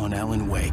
on Alan Wake.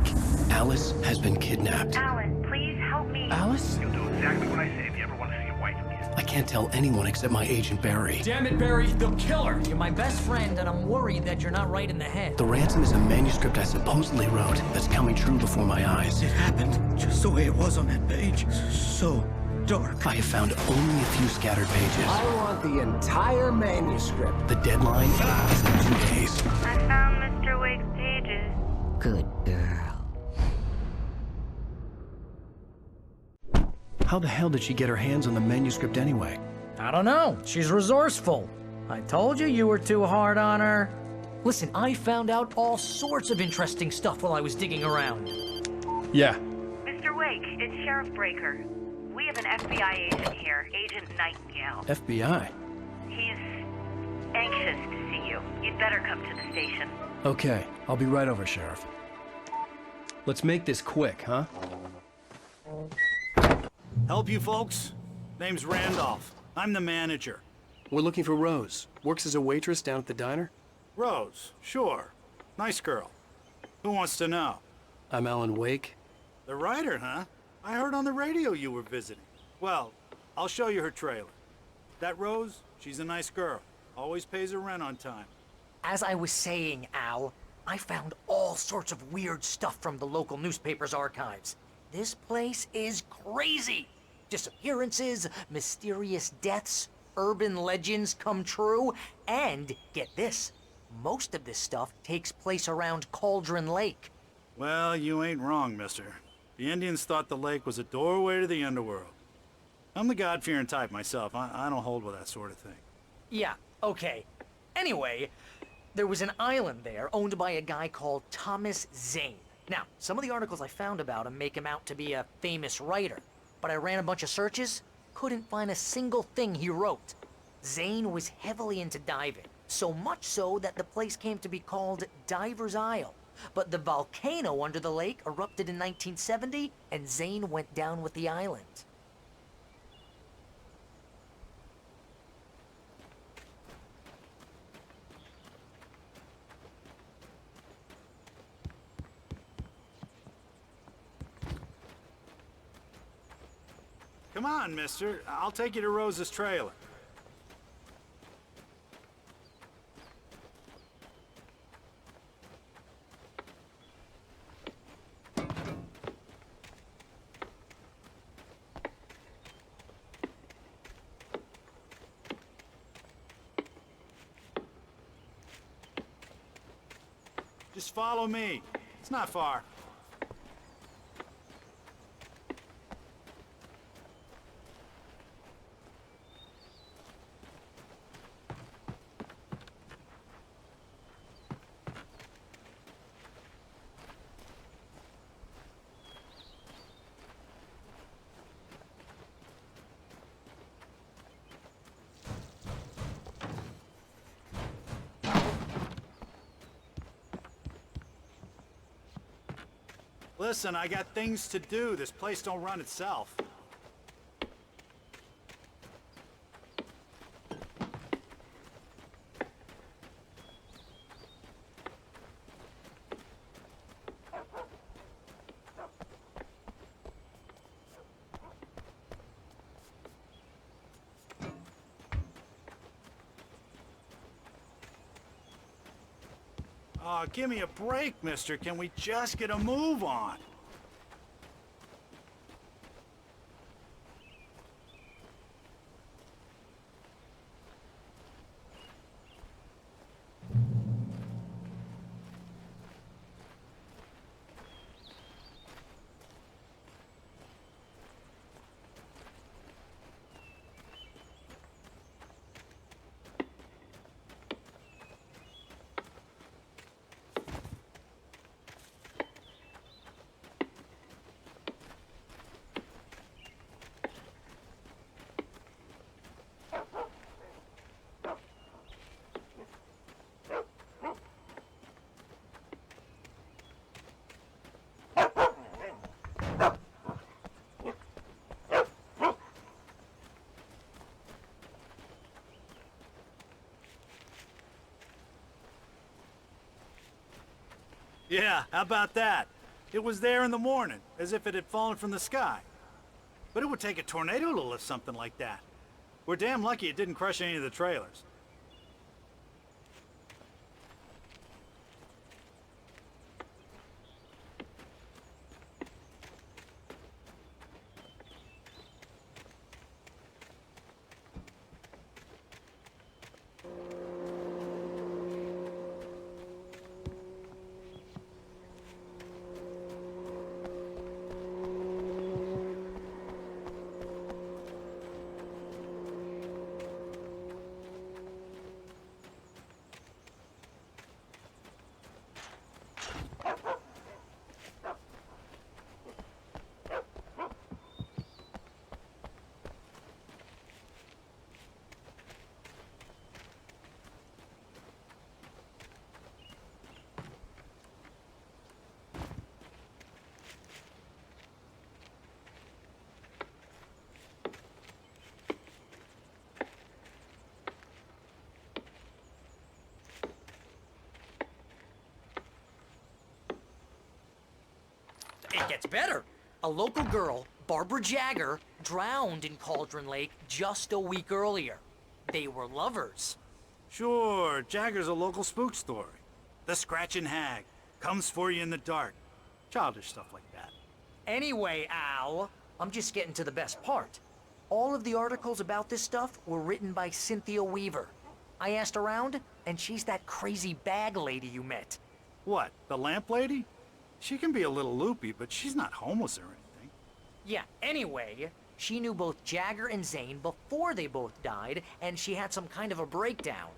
Alice has been kidnapped. Alan, please help me. Alice? You'll do exactly what I say if you ever want to see your wife again. I can't tell anyone except my agent Barry. Damn it, Barry, they'll kill her! You're my best friend, and I'm worried that you're not right in the head. The ransom is a manuscript I supposedly wrote that's coming true before my eyes. It happened just the way it was on that page. So dark. I have found only a few scattered pages. I want the entire manuscript. The deadline is in 2 days. I found Mr. Wake's pages. Good girl. How the hell did she get her hands on the manuscript anyway? I don't know. She's resourceful. I told you you were too hard on her. Listen, I found out all sorts of interesting stuff while I was digging around. Yeah. Mr. Wake, it's Sheriff Breaker. We have an FBI agent here, Agent Nightingale. FBI? He's anxious to see you. You'd better come to the station. Okay, I'll be right over, Sheriff. Let's make this quick, huh? Help you folks? Name's Randolph. I'm the manager. We're looking for Rose. Works as a waitress down at the diner. Rose, sure. Nice girl. Who wants to know? I'm Alan Wake. The writer, huh? I heard on the radio you were visiting. Well, I'll show you her trailer. That Rose, she's a nice girl. Always pays her rent on time. As I was saying, Al, I found all sorts of weird stuff from the local newspaper's archives. This place is crazy. Disappearances, mysterious deaths, urban legends come true, and get this, most of this stuff takes place around Cauldron Lake. Well, you ain't wrong, mister. The Indians thought the lake was a doorway to the underworld. I'm the God-fearing type myself. I don't hold with that sort of thing. Yeah, okay. Anyway, there was an island there owned by a guy called Thomas Zane. Now, some of the articles I found about him make him out to be a famous writer, but I ran a bunch of searches, couldn't find a single thing he wrote. Zane was heavily into diving, so much so that the place came to be called Diver's Isle. But the volcano under the lake erupted in 1970, and Zane went down with the island. Come on, mister. I'll take you to Rose's trailer. Just follow me. It's not far. Listen, I got things to do. This place don't run itself. Oh, give me a break, mister. Can we just get a move on? Yeah, how about that? It was there in the morning, as if it had fallen from the sky. But it would take a tornado to lift something like that. We're damn lucky it didn't crush any of the trailers. It gets better. A local girl, Barbara Jagger, drowned in Cauldron Lake just a week earlier. They were lovers. Sure, Jagger's a local spook story. The Scratching Hag comes for you in the dark. Childish stuff like that. Anyway, Al, I'm just getting to the best part. All of the articles about this stuff were written by Cynthia Weaver. I asked around, and she's that crazy bag lady you met. What, the lamp lady? She can be a little loopy, but she's not homeless or anything. Yeah, anyway, she knew both Jagger and Zane before they both died, and she had some kind of a breakdown.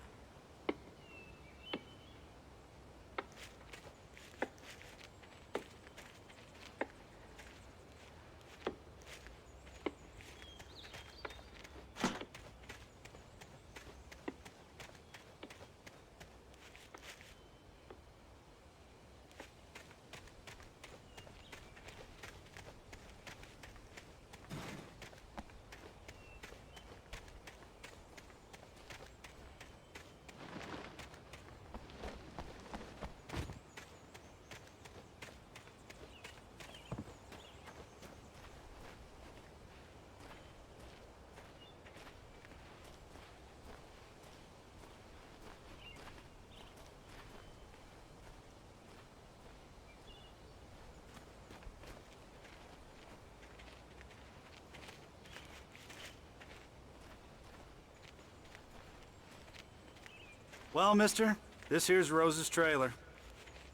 Well, mister, this here's Rose's trailer.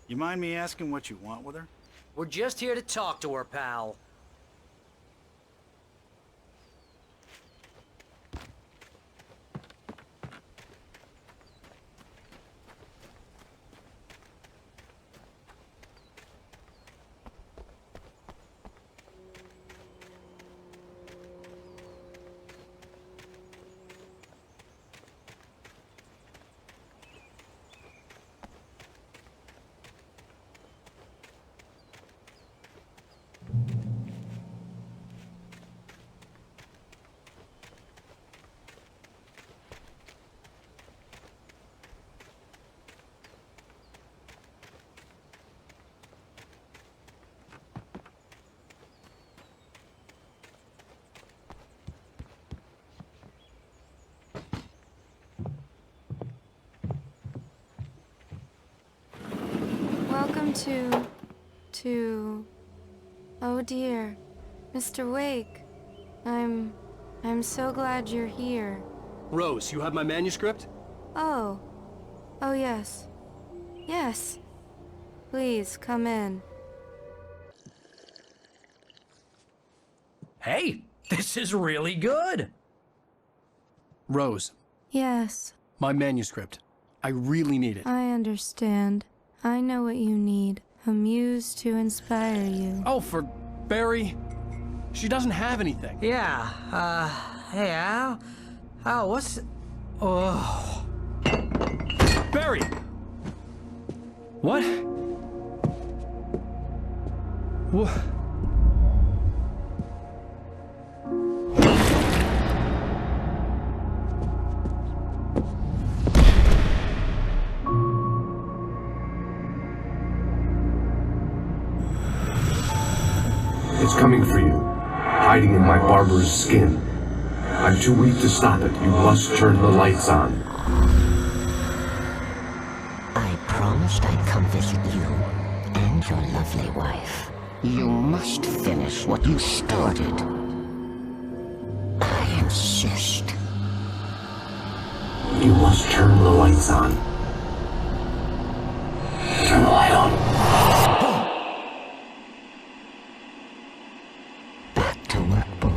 You mind me asking what you want with her? We're just here to talk to her, pal. Welcome to... Oh dear, Mr. Wake. I'm so glad you're here. Rose, you have my manuscript? Oh. Oh yes. Yes. Please, come in. Hey, this is really good. Rose, Yes, my manuscript. I really need it. I understand. I know what you need. A muse to inspire you. Oh, for Barry. She doesn't have anything. Yeah, hey, Al? Al, what's... Oh... Barry! What? What? It's coming for you, hiding in my barber's skin. I'm too weak to stop it. You must turn the lights on. I promised I'd come visit you and your lovely wife. You must finish what you started. I insist. You must turn the lights on. Turn the light on. Back to work, boy.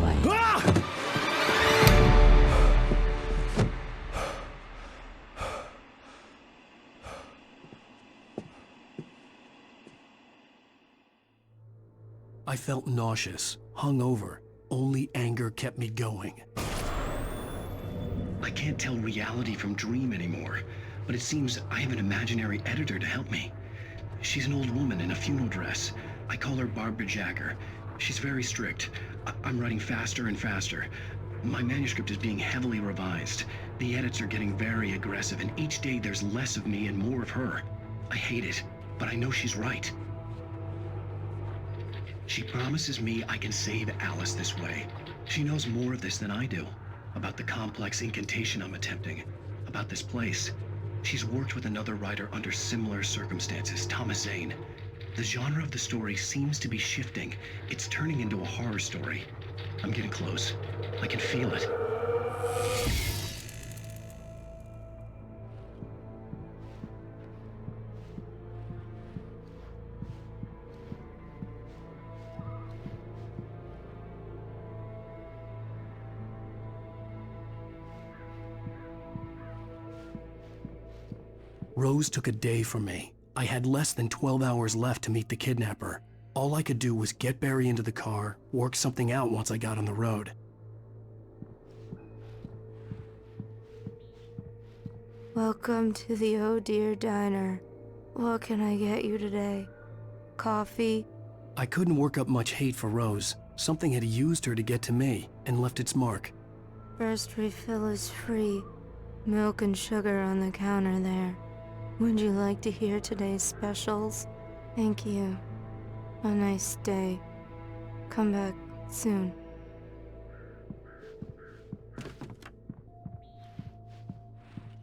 I felt nauseous, hungover. Only anger kept me going. I can't tell reality from dream anymore, but it seems I have an imaginary editor to help me. She's an old woman in a funeral dress. I call her Barbara Jacker. She's very strict. I'm writing faster and faster. My manuscript is being heavily revised. The edits are getting very aggressive, and each day there's less of me and more of her. I hate it, but I know she's right. She promises me I can save Alice this way. She knows more of this than I do. About the complex incantation I'm attempting. About this place. She's worked with another writer under similar circumstances, Thomas Zane. The genre of the story seems to be shifting. It's turning into a horror story. I'm getting close. I can feel it. Rose took a day from me. I had less than 12 hours left to meet the kidnapper. All I could do was get Barry into the car, work something out once I got on the road. Welcome to the Oh Dear Diner. What can I get you today? Coffee? I couldn't work up much hate for Rose. Something had used her to get to me and left its mark. First refill is free. Milk and sugar on the counter there. Would you like to hear today's specials? Thank you. A nice day. Come back soon.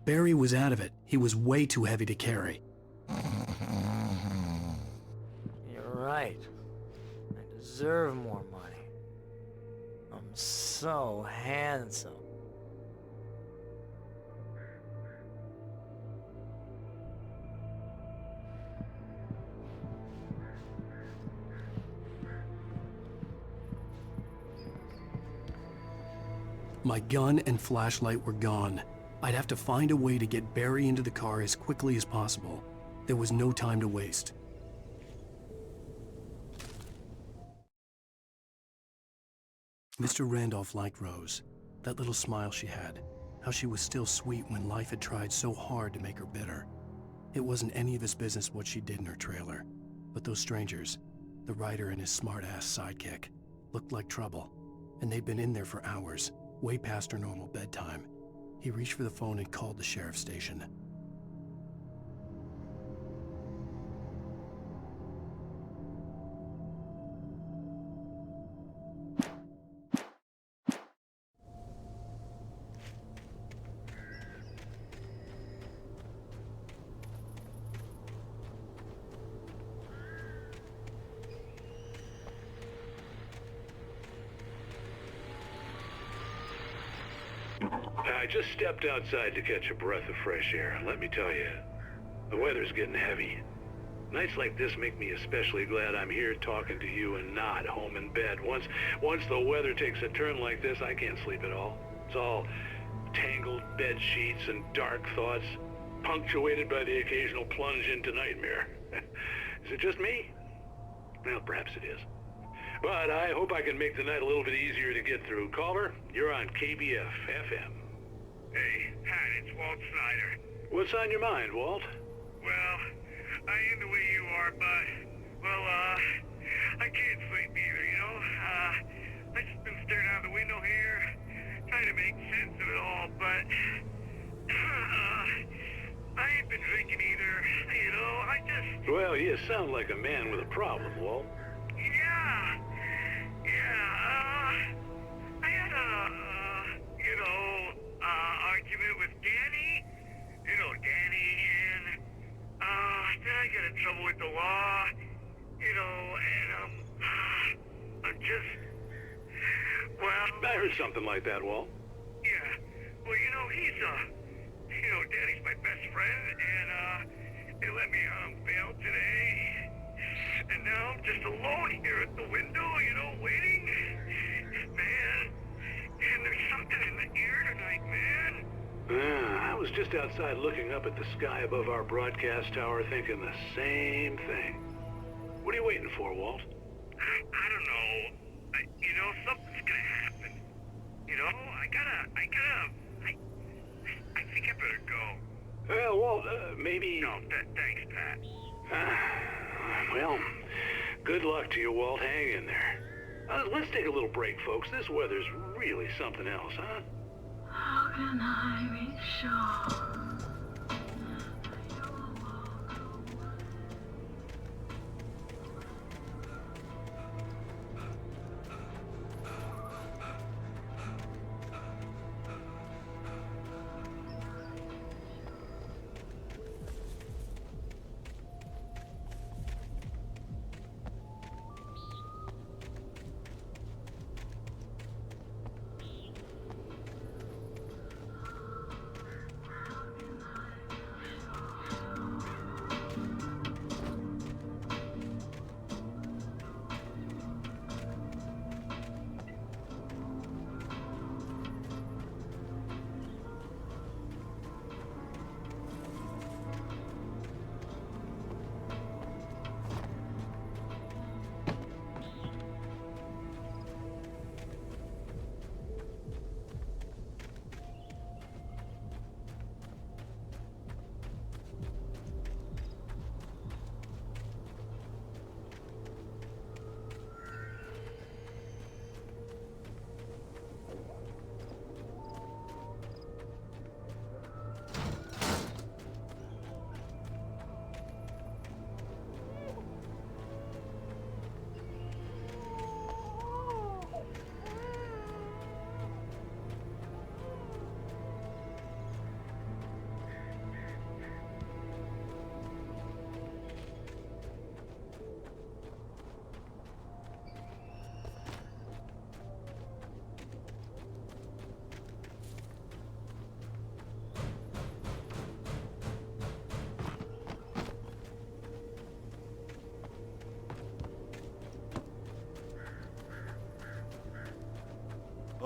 Barry was out of it. He was way too heavy to carry. You're right. I deserve more money. I'm so handsome. My gun and flashlight were gone. I'd have to find a way to get Barry into the car as quickly as possible. There was no time to waste. Mr. Randolph liked Rose. That little smile she had. How she was still sweet when life had tried so hard to make her bitter. It wasn't any of his business what she did in her trailer. But those strangers, the writer and his smart-ass sidekick, looked like trouble. And they'd been in there for hours. Way past her normal bedtime. He reached for the phone and called the sheriff's station. I just stepped outside to catch a breath of fresh air. Let me tell you, the weather's getting heavy. Nights like this make me especially glad I'm here talking to you and not home in bed. Once the weather takes a turn like this, I can't sleep at all. It's all tangled bed sheets and dark thoughts, punctuated by the occasional plunge into nightmare. Is it just me? Well, perhaps it is. But I hope I can make the night a little bit easier to get through. Caller, you're on KBF FM. Hey, Pat, it's Walt Snyder. What's on your mind, Walt? Well, I am the way you are, but, I can't sleep either, you know? I just been staring out the window here, trying to make sense of it all, but, I ain't been drinking either, you know, I just... Well, you sound like a man with a problem, Walt. Yeah, and I'm just, well... I heard something like that, Walt. Yeah, well, he's, Daddy's my best friend, and, they let me on bail today. And now I'm just alone here at the window, waiting. Man, and there's something in the air tonight, man. I was just outside looking up at the sky above our broadcast tower thinking the same thing. What are you waiting for, Walt? I don't know. Something's gonna happen. I think I better go. Well, Walt, maybe... No, thanks, Pat. Well, good luck to you, Walt. Hang in there. Let's take a little break, folks. This weather's really something else, huh? How can I be sure?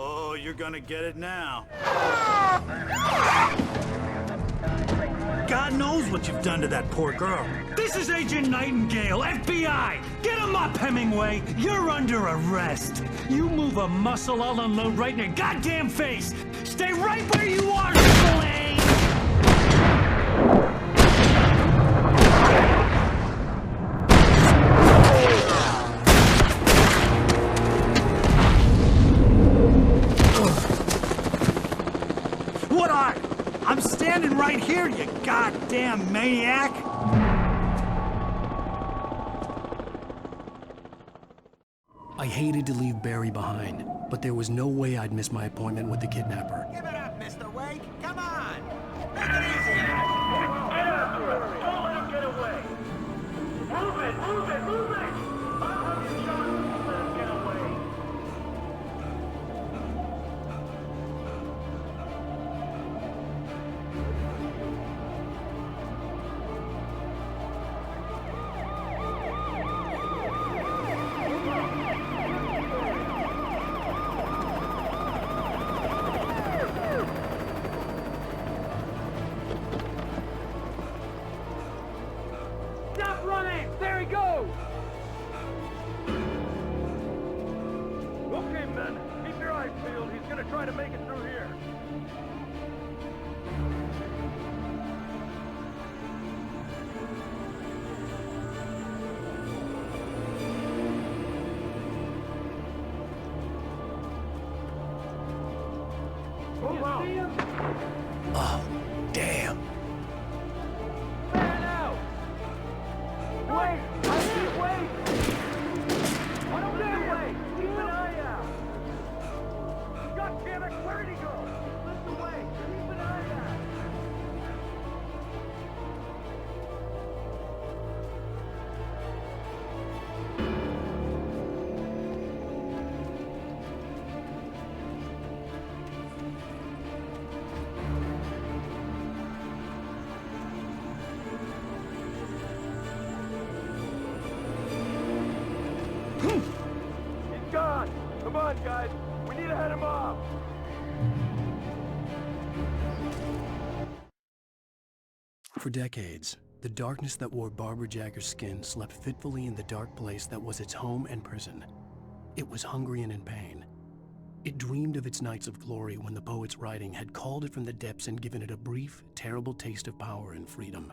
Oh, you're gonna get it now. God knows what you've done to that poor girl. This is Agent Nightingale, FBI! Get him up, Hemingway! You're under arrest! You move a muscle, I'll unload right in your goddamn face! Stay right where you are, Triple A! What are? I'm standing right here, you goddamn maniac! I hated to leave Barry behind, but there was no way I'd miss my appointment with the kidnapper. Give it up, Mr. Wake. Come on. Make it easy. Get after him. Don't let him get away. Move it, move it, move it. I'll have you shot. Don't let him get away. on, guys. We need to head him off. For decades, the darkness that wore Barbara Jagger's skin slept fitfully in the dark place that was its home and prison. It was hungry and in pain. It dreamed of its nights of glory when the poet's writing had called it from the depths and given it a brief, terrible taste of power and freedom.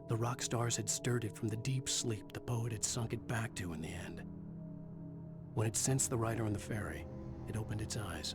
The rock stars had stirred it from the deep sleep the poet had sunk it back to in the end. When it sensed the writer on the ferry, it opened its eyes.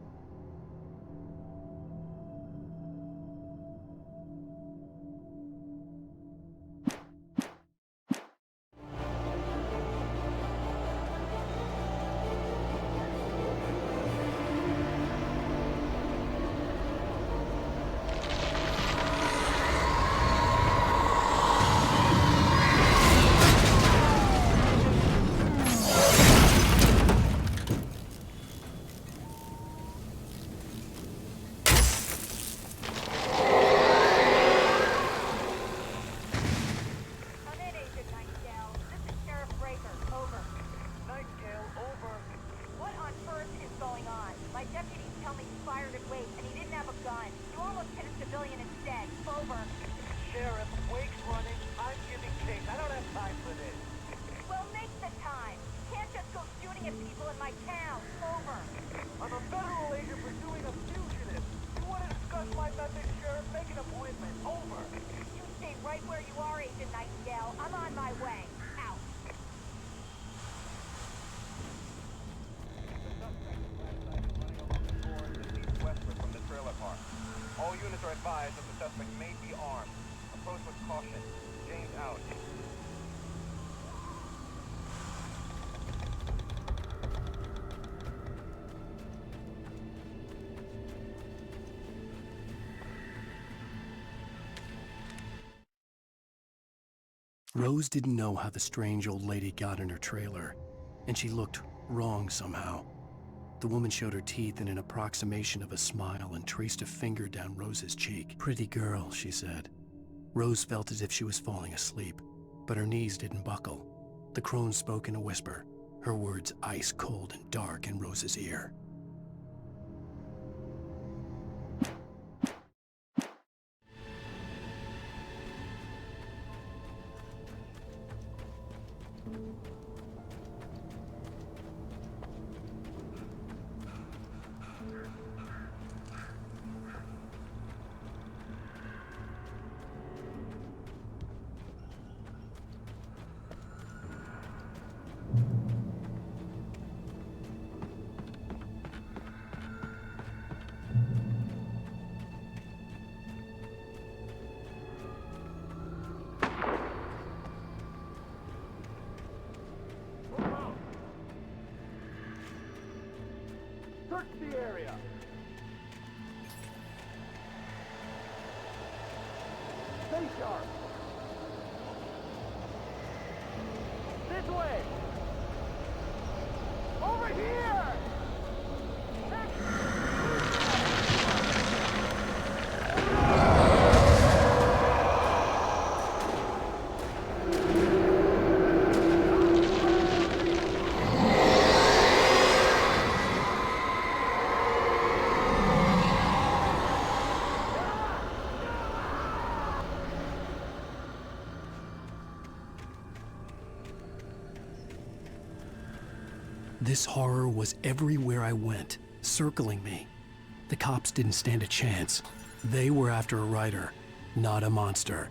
Rose didn't know how the strange old lady got in her trailer, and she looked wrong somehow. The woman showed her teeth in an approximation of a smile and traced a finger down Rose's cheek. "Pretty girl," she said. Rose felt as if she was falling asleep, but her knees didn't buckle. The crone spoke in a whisper, her words ice cold and dark in Rose's ear. Search the area. Stay sharp. This way. Over here. This horror was everywhere I went, circling me. The cops didn't stand a chance. They were after a writer, not a monster.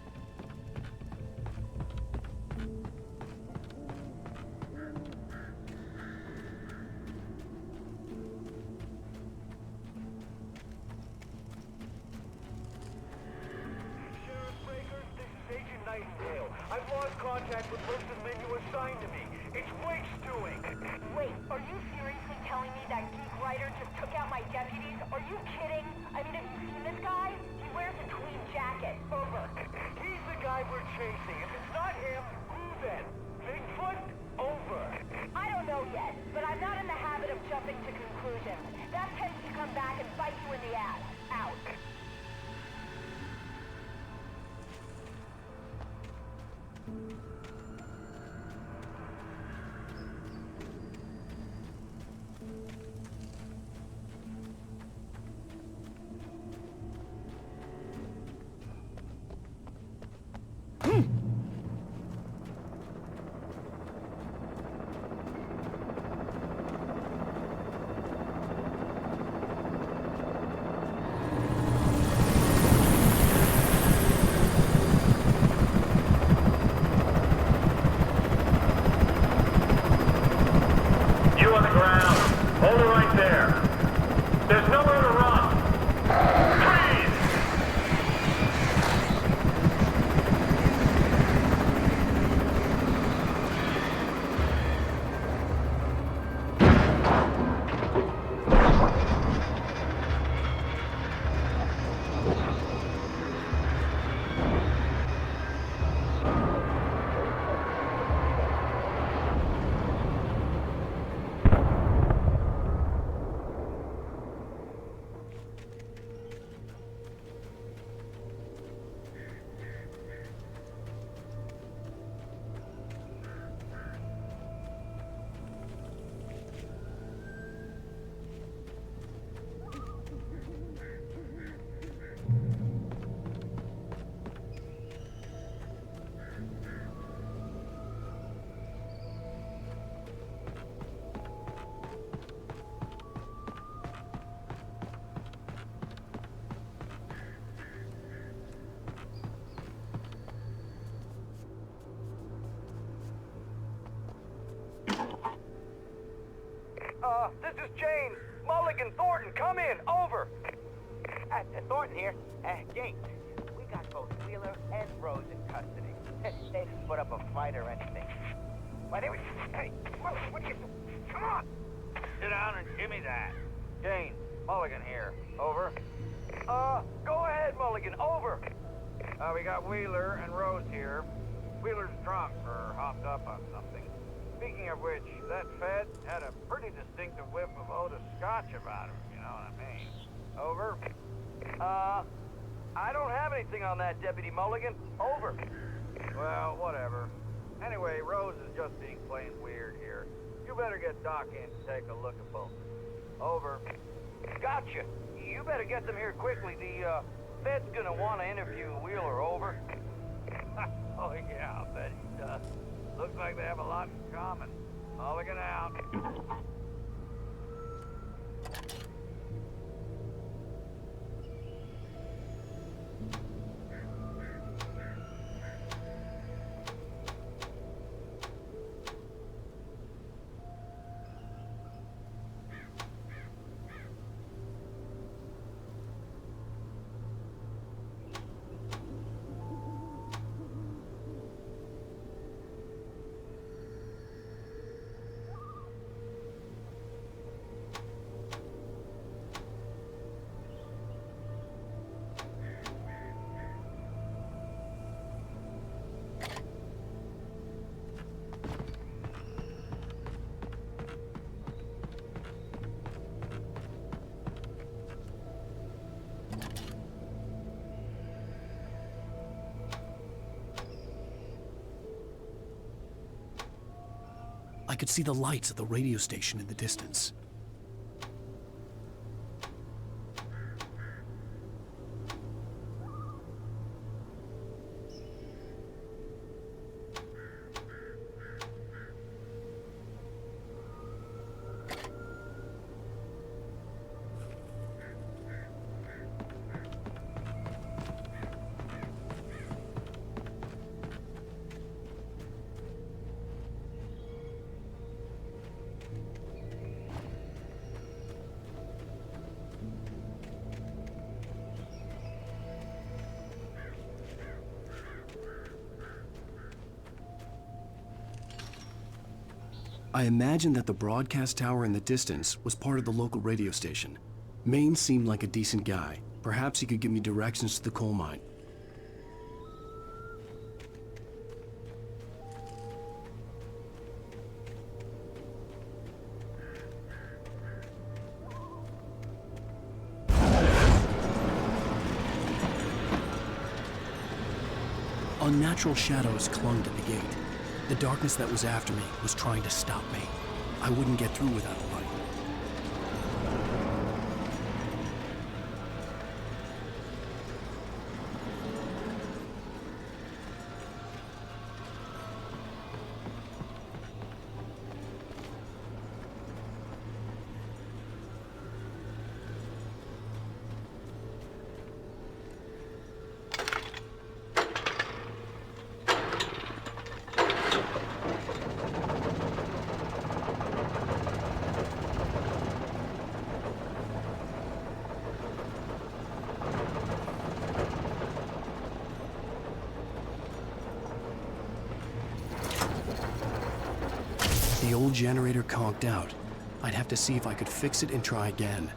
I've lost contact with most of the men you assigned to me. It's Wake's doing. Wait, are you seriously telling me that geek writer just took out my deputies? Are you kidding? I mean, have you seen this guy? He wears a tweed jacket. Over. He's the guy we're chasing. If it's not him, who then? Bigfoot? Over. I don't know yet, but I'm not in the habit of jumping to conclusions. That tends to come back and bite you in the ass. Out. This is James. Mulligan, Thornton, come in. Over. Thornton here. James, we got both Wheeler and Rose in custody. They didn't put up a fight or anything. Why, they were... Hey, what are you doing? Come on! Sit down and give me that. Jane, Mulligan here. Over. Go ahead, Mulligan. Over. We got Wheeler and Rose here. Wheeler's drunk or hopped up on something. Speaking of which, that Fed had a pretty distinctive whiff of Otis Scotch about him, you know what I mean? Over. I don't have anything on that, Deputy Mulligan. Over. Well, whatever. Anyway, Rose is just being plain weird here. You better get Doc in to take a look at both. Over. Gotcha. You better get them here quickly. The, Fed's gonna want to interview Wheeler. Over. Oh, yeah, I'll bet he does. Looks like they have a lot in common. Mulligan out. I could see the lights of the radio station in the distance. I imagined that the broadcast tower in the distance was part of the local radio station. Maine seemed like a decent guy. Perhaps he could give me directions to the coal mine. Unnatural shadows clung to the gate. The darkness that was after me was trying to stop me. I wouldn't get through without a light. The old generator conked out. I'd have to see if I could fix it and try again.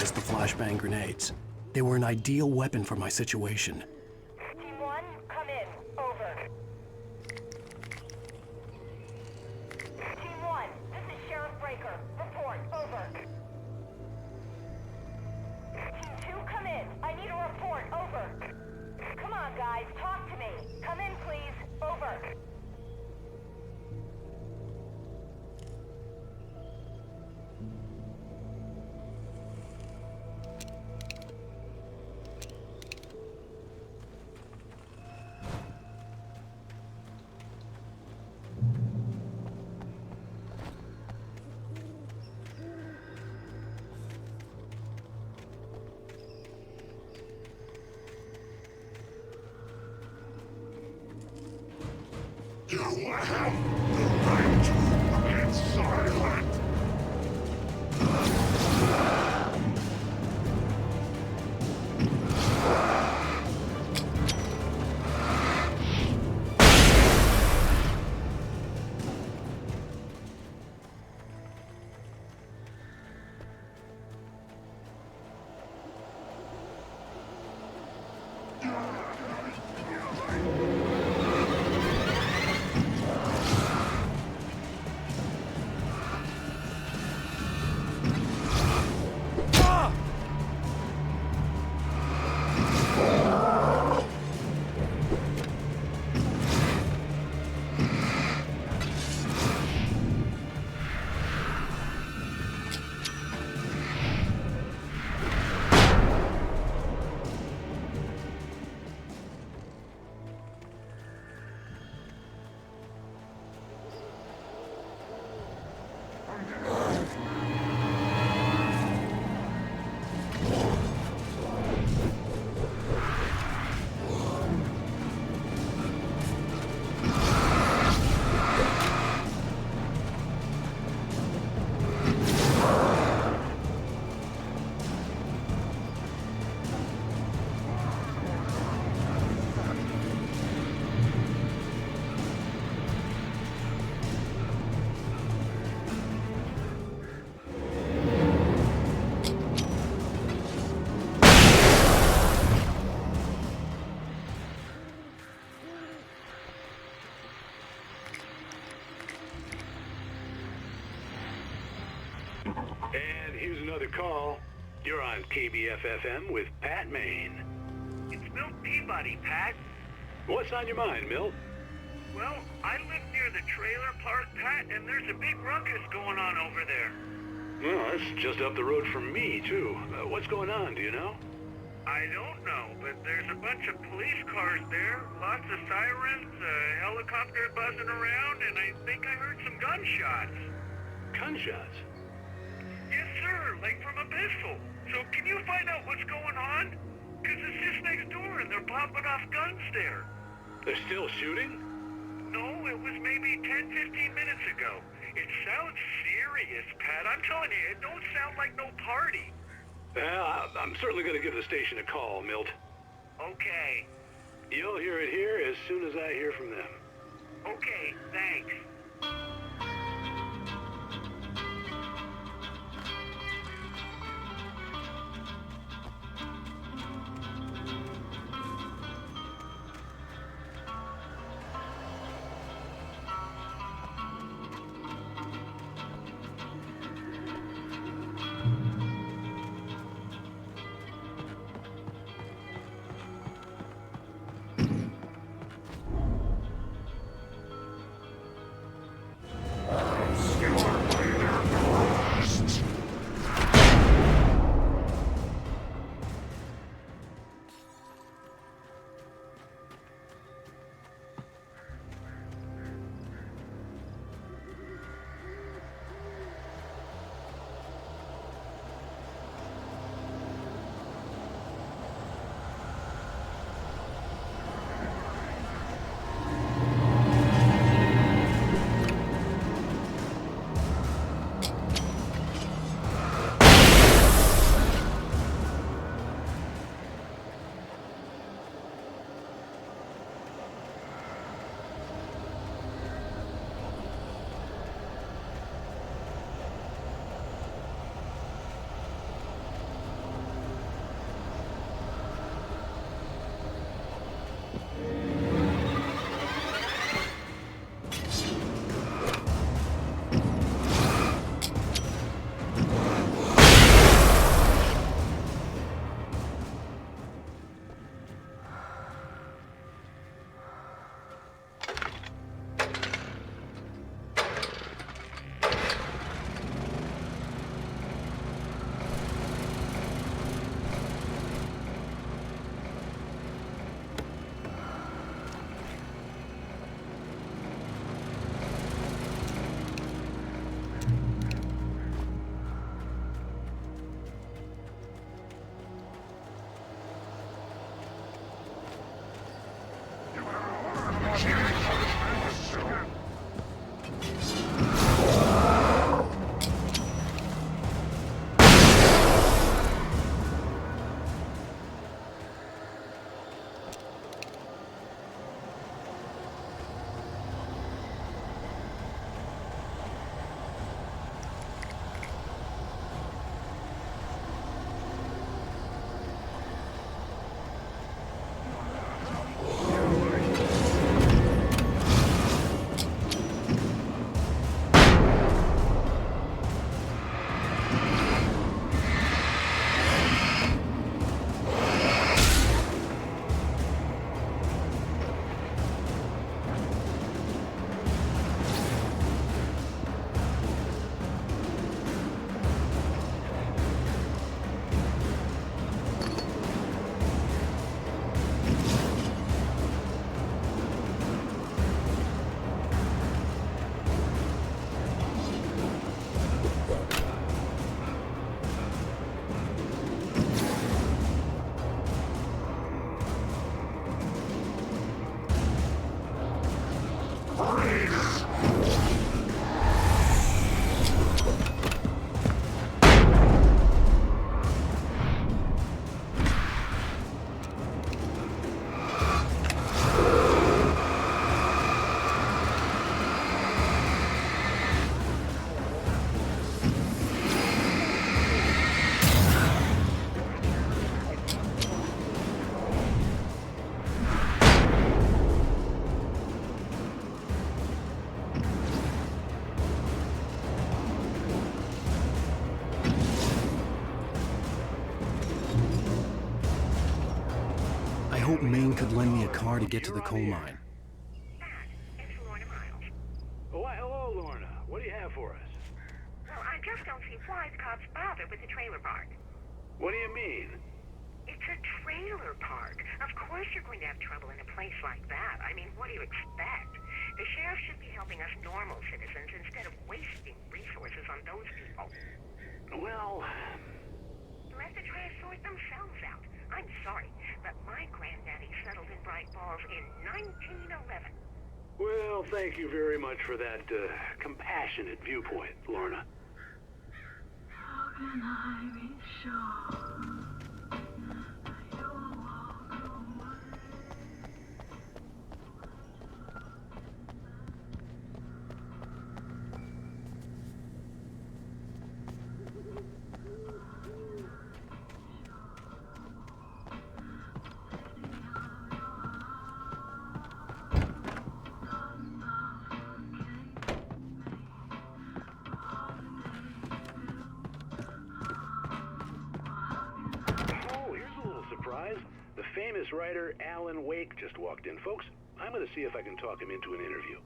realized the flashbang grenades. They were an ideal weapon for my situation. Team 1, come in. Over. Team 1, this is Sheriff Breaker. Report. Over. Team 2, come in. I need a report. Over. Come on, guys. Talk to me. Come in, please. Over. You have the right to get silent. And here's another call. You're on KBFFM with Pat Maine. It's Milt Peabody, Pat. What's on your mind, Milt? Well, I live near the trailer park, Pat, and there's a big ruckus going on over there. Well, that's just up the road from me, too. What's going on, do you know? I don't know, but there's a bunch of police cars there, lots of sirens, a helicopter buzzing around, and I think I heard some gunshots. Gunshots? Yes, sir, like from a pistol. So can you find out what's going on? Because it's just next door and they're popping off guns there. They're still shooting? No, it was maybe 10-15 minutes ago. It sounds serious, Pat. I'm telling you, it don't sound like no party. Well, I'm certainly going to give the station a call, Milt. Okay. You'll hear it here as soon as I hear from them. Okay, thanks. hoped Maine could lend me a car to get to the coal mine. Oh, why, hello, Lorna. What do you have for us? Well, I just don't see why the cops bother with the trailer park. What do you mean? It's a trailer park. Of course you're going to have trouble in a place like that. I mean, what do you expect? The sheriff should be helping us normal citizens instead of wasting resources on those people. Well... Let the trash sort themselves out. I'm sorry, but my granddaddy settled in Braight-Falls in 1911. Well, thank you very much for that compassionate viewpoint, Lorna. How can I be sure? The famous writer Alan Uwaick just walked in. Folks, I'm going to see if I can talk him into an interview.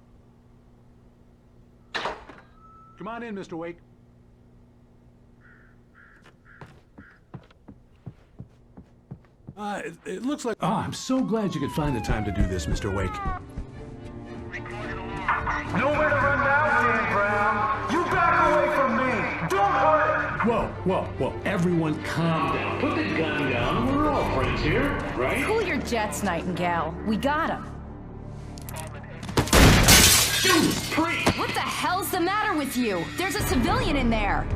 Come on in, Mr. Uwaick. It looks like... Oh, I'm so glad you could find the time to do this, Mr. Uwaick. Nowhere to run now, Dan Brown. You back away from me. Don't hurt. Whoa. Everyone calm down. Put the gun down. We're all friends here, right? Cool your jets, Nightingale. We got him. What the hell's the matter with you? There's a civilian in there.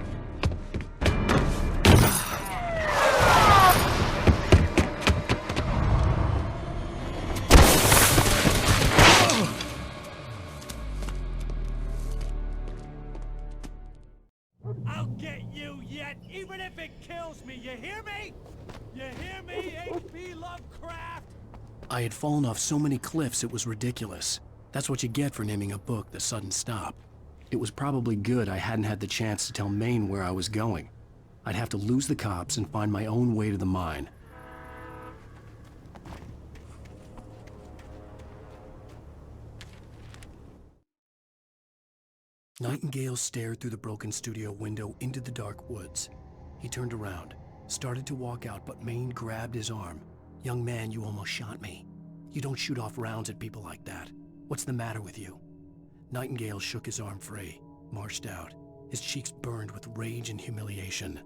I'll get you yet, even if it kills me. You hear me? You hear me, H.P. Lovecraft? I had fallen off so many cliffs it was ridiculous. That's what you get for naming a book The Sudden Stop. It was probably good I hadn't had the chance to tell Maine where I was going. I'd have to lose the cops and find my own way to the mine. Nightingale stared through the broken studio window into the dark woods. He turned around, started to walk out, but Maine grabbed his arm. "Young man, you almost shot me. You don't shoot off rounds at people like that. What's the matter with you?" Nightingale shook his arm free, marched out. His cheeks burned with rage and humiliation.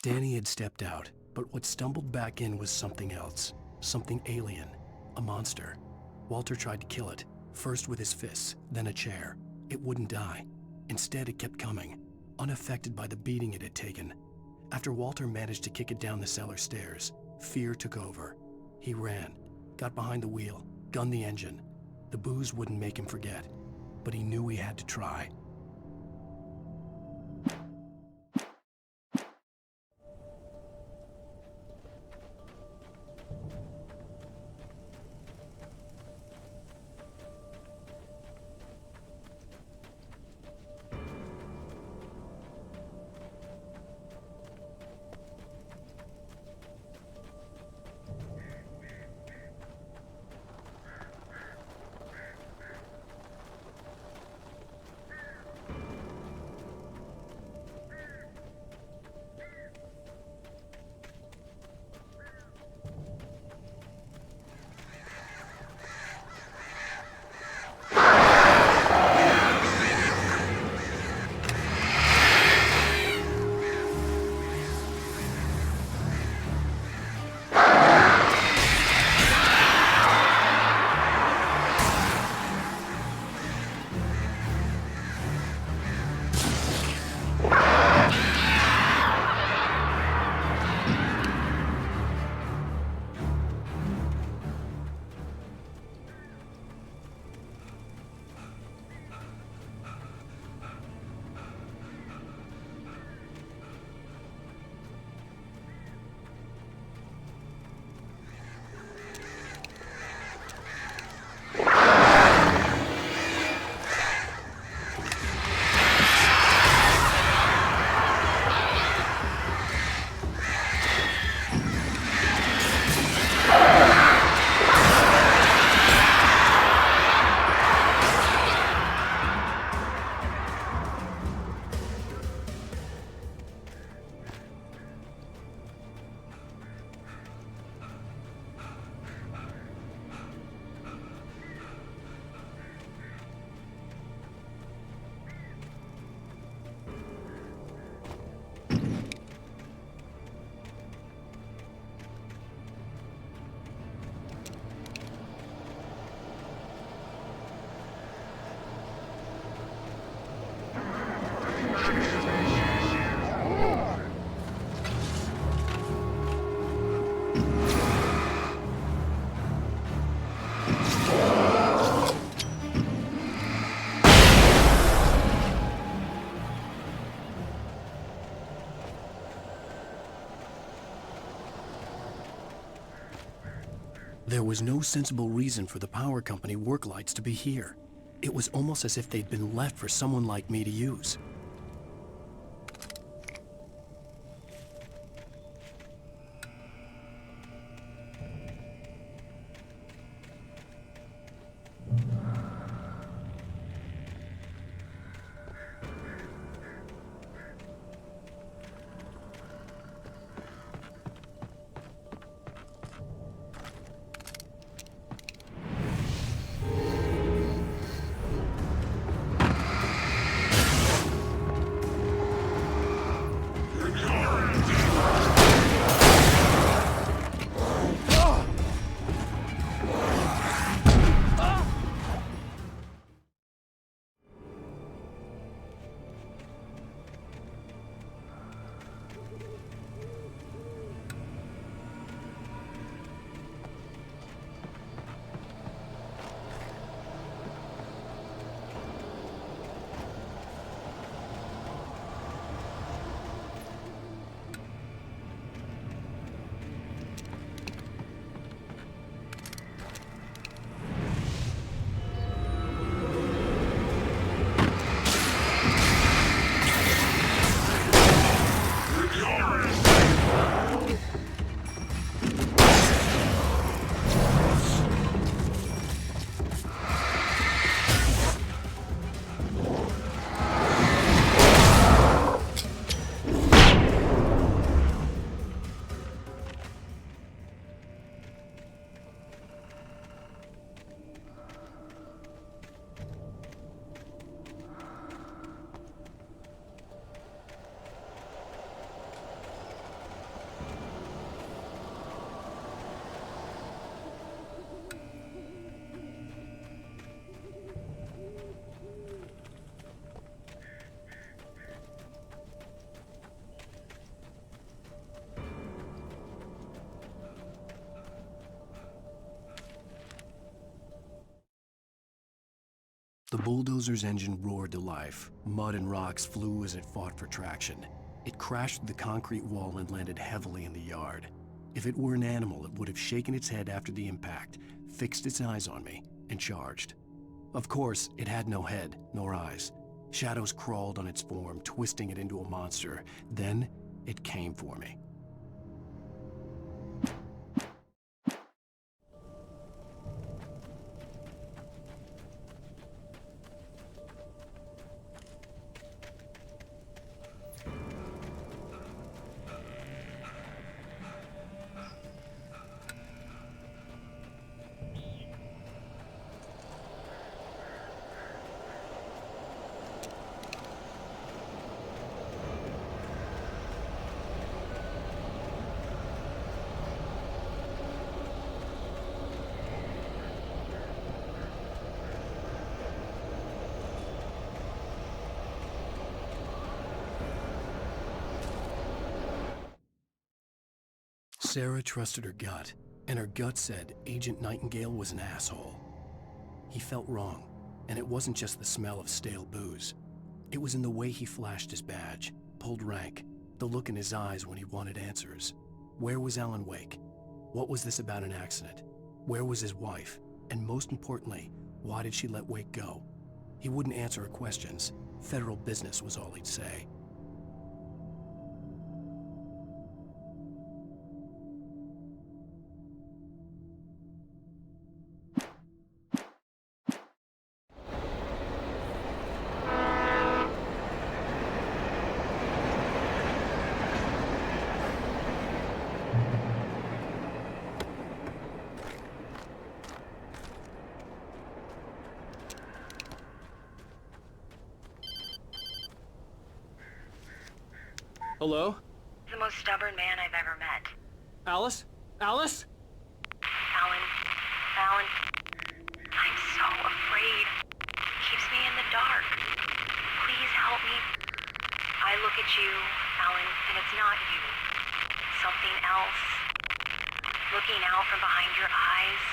Danny had stepped out, but what stumbled back in was something else. Something alien. A monster. Walter tried to kill it, first with his fists, then a chair. It wouldn't die. Instead, it kept coming, unaffected by the beating it had taken. After Walter managed to kick it down the cellar stairs, fear took over. He ran, got behind the wheel, gunned the engine. The booze wouldn't make him forget, but he knew he had to try. There was no sensible reason for the power company work lights to be here. It was almost as if they'd been left for someone like me to use. bulldozer's engine roared to life. Mud and rocks flew as it fought for traction. It crashed through the concrete wall and landed heavily in the yard. If it were an animal, it would have shaken its head after the impact, fixed its eyes on me, and charged. Of course, it had no head, nor eyes. Shadows crawled on its form, twisting it into a monster. Then, it came for me. Sarah trusted her gut, and her gut said Agent Nightingale was an asshole. He felt wrong, and it wasn't just the smell of stale booze. It was in the way he flashed his badge, pulled rank, the look in his eyes when he wanted answers. Where was Alan Wake? What was this about an accident? Where was his wife? And most importantly, why did she let Wake go? He wouldn't answer her questions. Federal business was all he'd say. Hello? The most stubborn man I've ever met. Alice? Alice? Alan, I'm so afraid. He keeps me in the dark. Please help me. I look at you, Alan, and it's not you. Something else. Looking out from behind your eyes.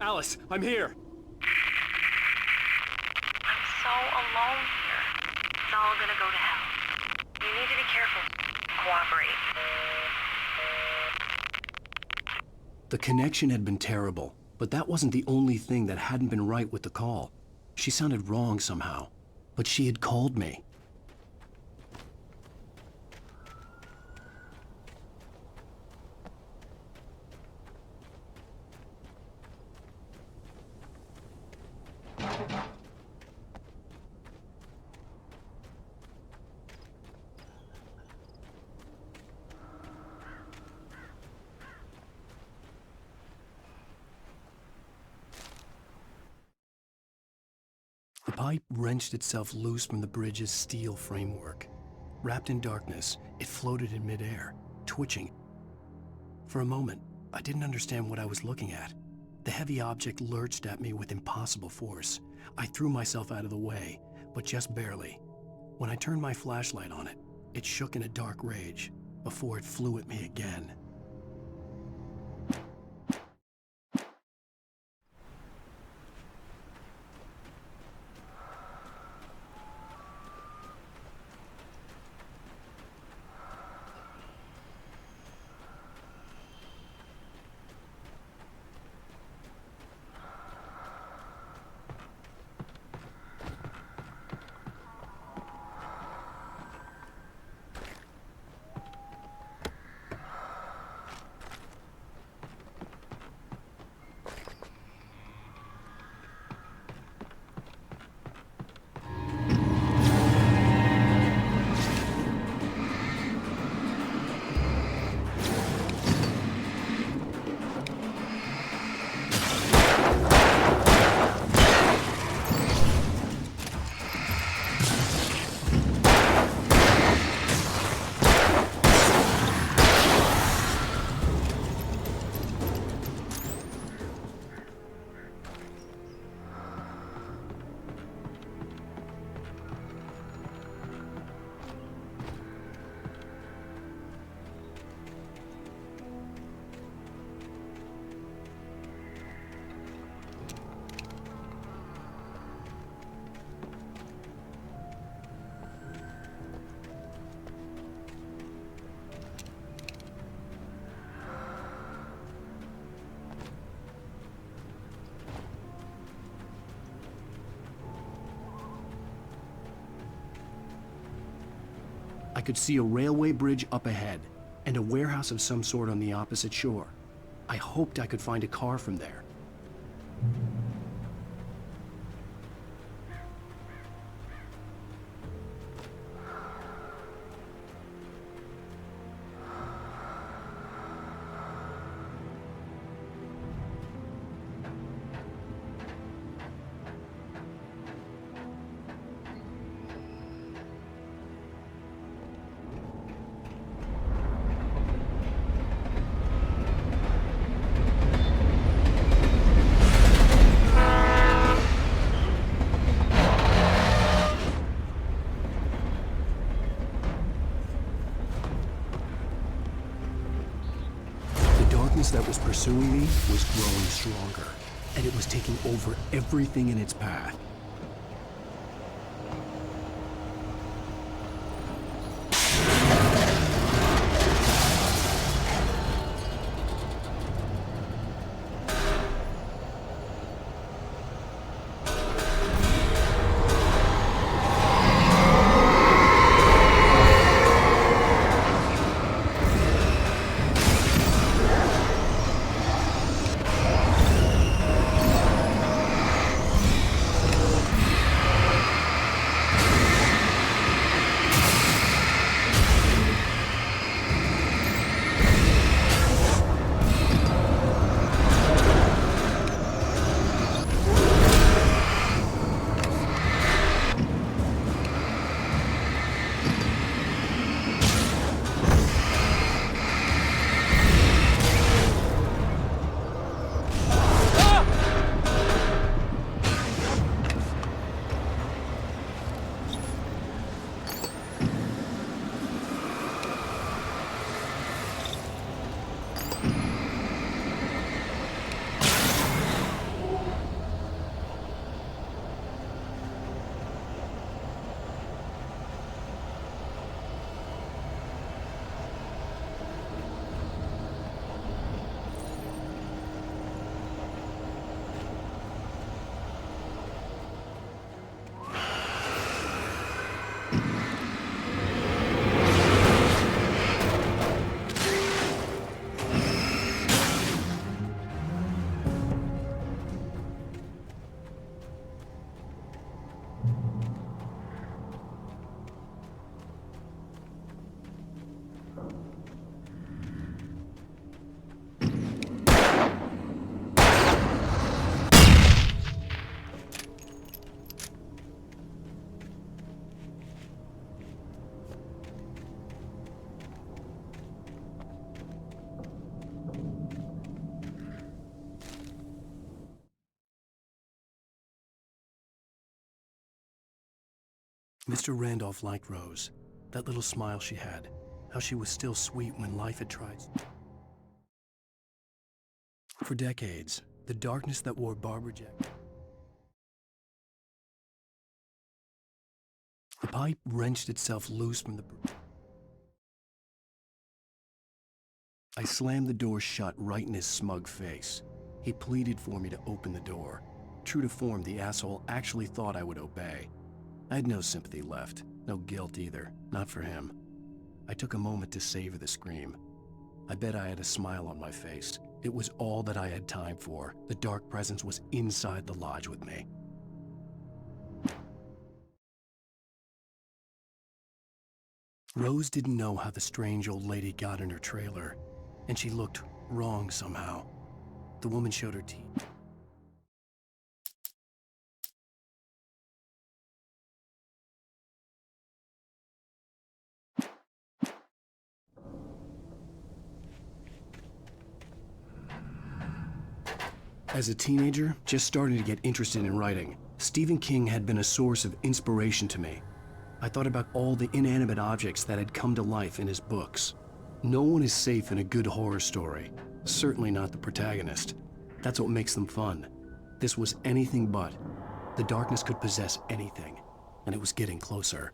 Alice, I'm here. I'm so alone here. It's all gonna go to hell. You need to be careful. Cooperate. The connection had been terrible, but that wasn't the only thing that hadn't been right with the call. She sounded wrong somehow, but she had called me. The pipe wrenched itself loose from the bridge's steel framework. Wrapped in darkness, it floated in midair, twitching. For a moment, I didn't understand what I was looking at. The heavy object lurched at me with impossible force. I threw myself out of the way, but just barely. When I turned my flashlight on it, it shook in a dark rage before it flew at me again. could see a railway bridge up ahead, and a warehouse of some sort on the opposite shore. I hoped I could find a car from there. That was pursuing me was growing stronger, and it was taking over everything in its path. Mr. Randolph liked Rose. That little smile she had. How she was still sweet when life had tried. For decades, the darkness that wore Barbara Jack. The pipe wrenched itself loose from the... I slammed the door shut right in his smug face. He pleaded for me to open the door. True to form, the asshole actually thought I would obey. I had no sympathy left, no guilt either, not for him. I took a moment to savor the scream. I bet I had a smile on my face. It was all that I had time for. The dark presence was inside the lodge with me. Rose didn't know how the strange old lady got in her trailer, and she looked wrong somehow. The woman showed her teeth. As a teenager, just starting to get interested in writing, Stephen King had been a source of inspiration to me. I thought about all the inanimate objects that had come to life in his books. No one is safe in a good horror story, certainly not the protagonist. That's what makes them fun. This was anything but. The darkness could possess anything, and it was getting closer.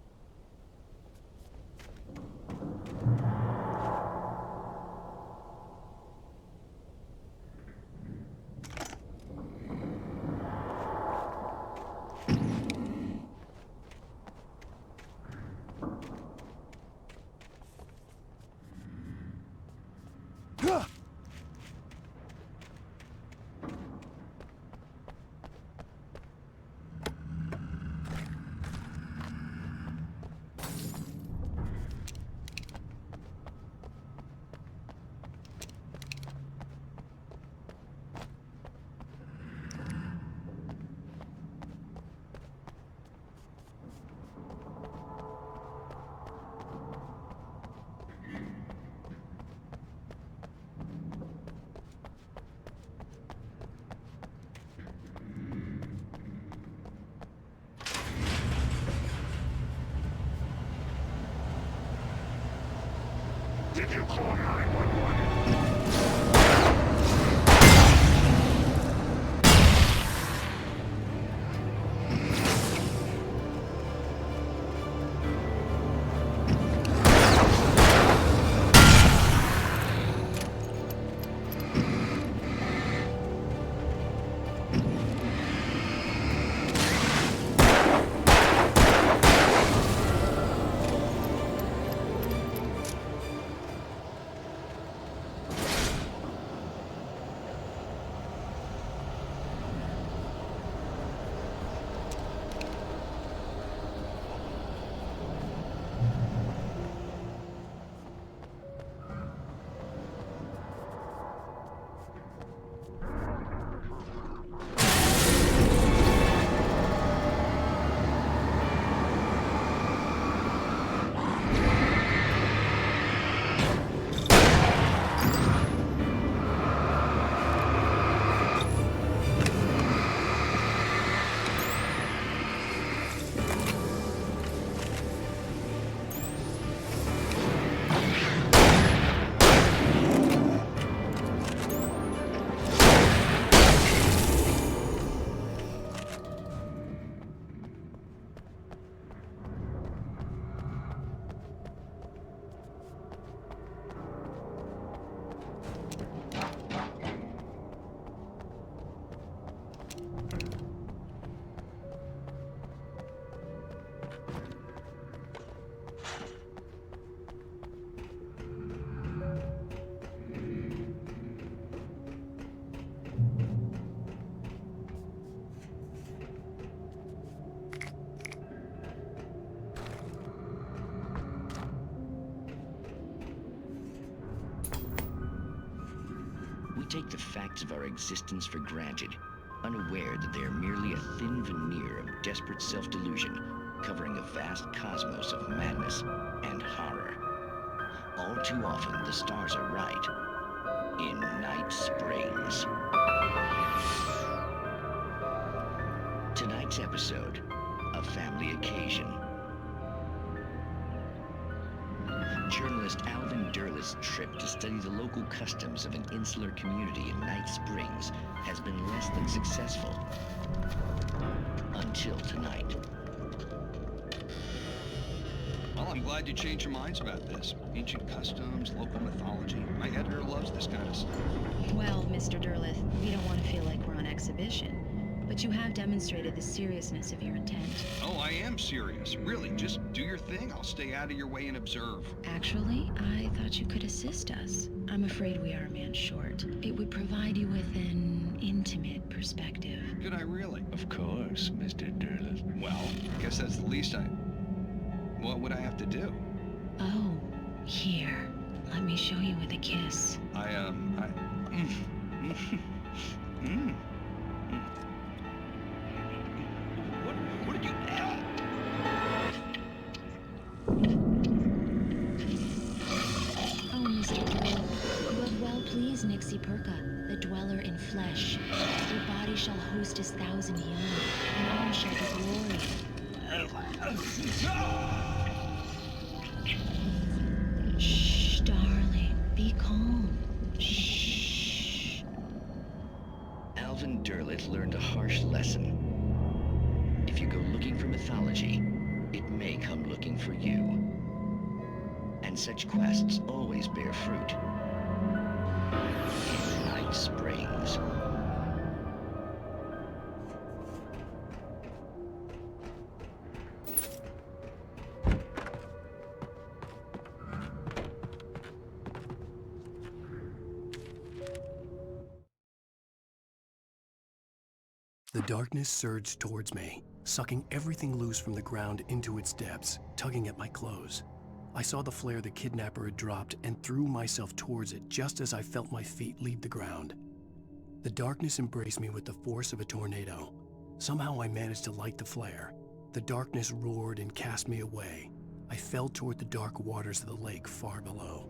Did you call 911? We take the facts of our existence for granted, unaware that they are merely a thin veneer of desperate self-delusion, covering a vast cosmos of madness and horror. All too often, the stars are right. In Night Springs. Tonight's episode, a family occasion. Journalist Alvin Derleth's trip to study the local customs of an insular community in Night Springs has been less than successful. Until tonight. Well, I'm glad you changed your minds about this. Ancient customs, local mythology. My editor loves this kind of stuff. Well, Mr. Derleth, we don't want to feel like we're on exhibition. But you have demonstrated the seriousness of your intent. Oh, I am serious. Really, just do your thing. I'll stay out of your way and observe. Actually, I thought you could assist us. I'm afraid we are a man short. It would provide you with an intimate perspective. Could I really? Of course, Mr. Derleth. Well, I guess that's the least I... What would I have to do? Oh, here. Let me show you with a kiss. What did you... Oh, Mr. Derleth, you have well pleased Nixie Perka, the dweller in flesh. Your body shall host his 1,000 young, and all shall be glory. Shh, darling, be calm. Shh. Alvin Derleth learned a harsh lesson. If you go looking for mythology, it may come looking for you. And such quests always bear fruit. In Night Springs. The darkness surged towards me, sucking everything loose from the ground into its depths, tugging at my clothes. I saw the flare the kidnapper had dropped and threw myself towards it just as I felt my feet leave the ground. The darkness embraced me with the force of a tornado. Somehow I managed to light the flare. The darkness roared and cast me away. I fell toward the dark waters of the lake far below.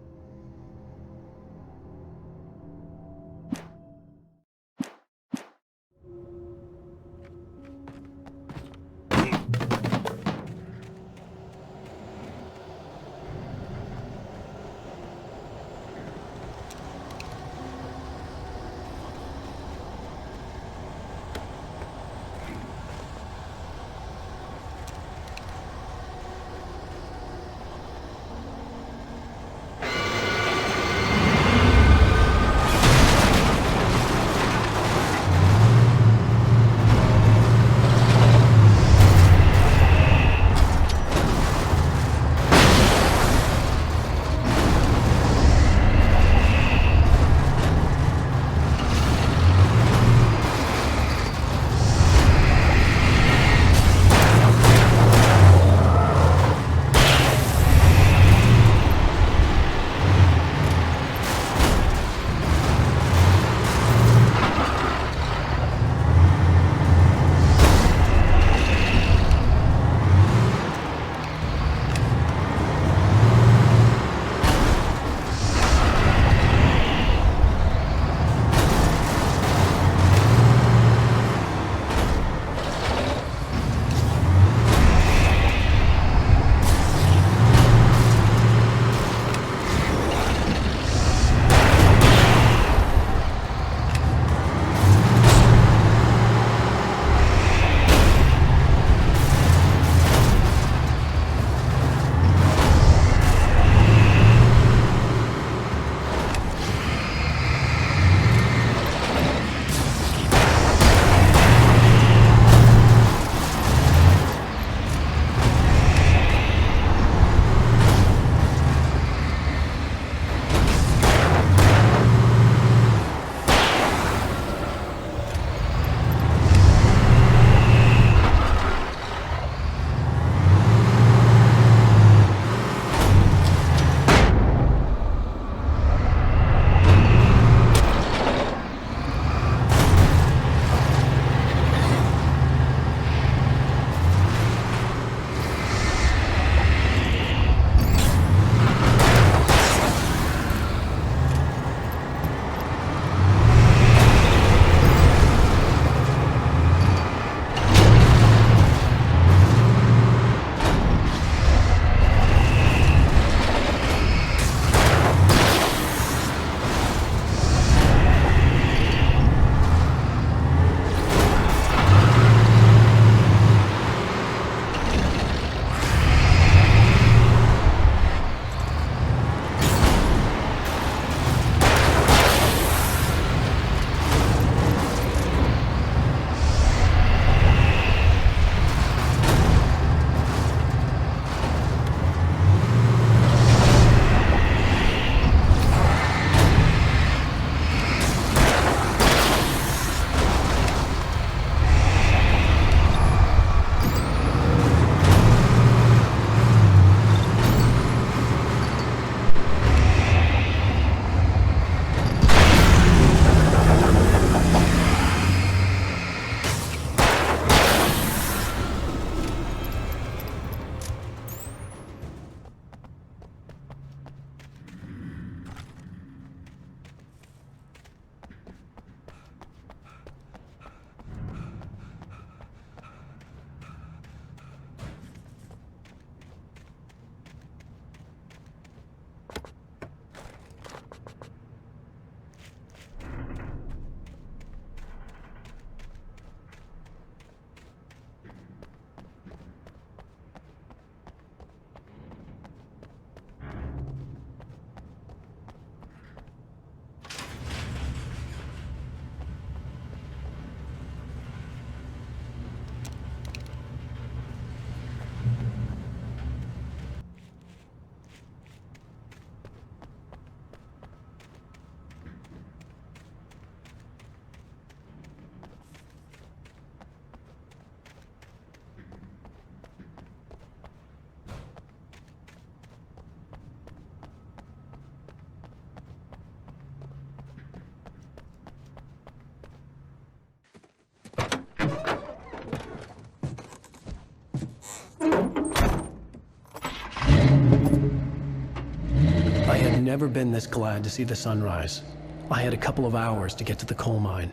never been this glad to see the sunrise. I had a couple of hours to get to the coal mine.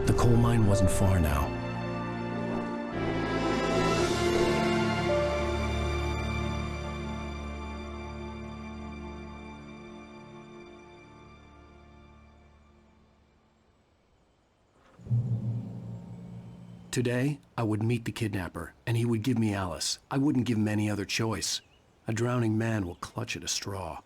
The coal mine wasn't far now. Today, I would meet the kidnapper, and he would give me Alice. I wouldn't give him any other choice. A drowning man will clutch at a straw.